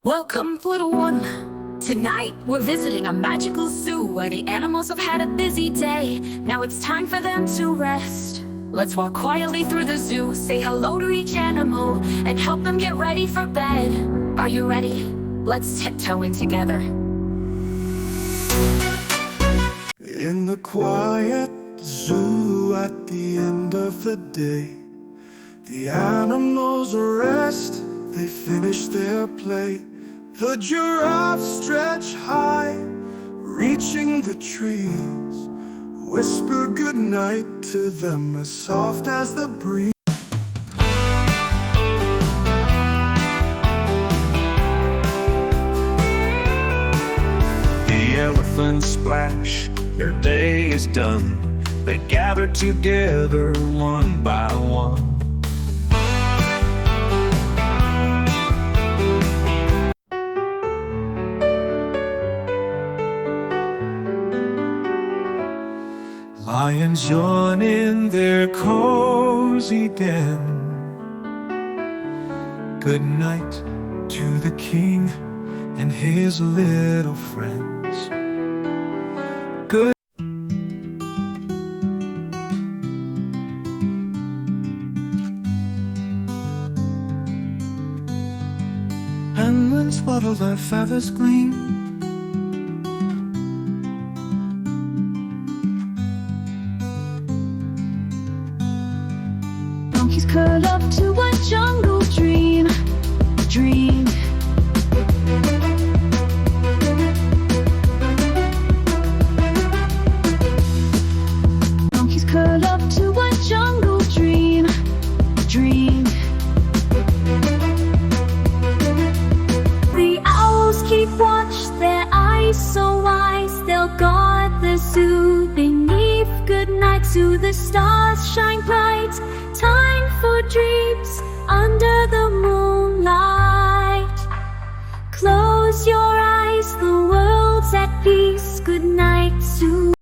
Welcome, little one. Tonight, we're visiting a magical zoo where the animals have had a busy day. Now it's time for them to rest. Let's walk quietly through the zoo, say hello to each animal, and help them get ready for bed. Are you ready? Let's tiptoe in together. In the quiet zoo at the end of the day, the animals rest, they finish their play. The giraffes stretch high, reaching the trees, whisper goodnight to them as soft as the breeze. The elephants splash, their day is done. They gather together one by one. Lions yawn in their cozy den. Good night to the king and his little friends. Good. Penguins waddle, their feathers gleam. Monkeys curl up to a jungle dream. Monkeys curl up to a jungle dream. The owls keep watch, their eyes so wise. They'll guard the zoo beneath. Good night to the stars shine bright. Time for dreams under the moonlight. Close your eyes, the world's at peace. Good night, Zoo.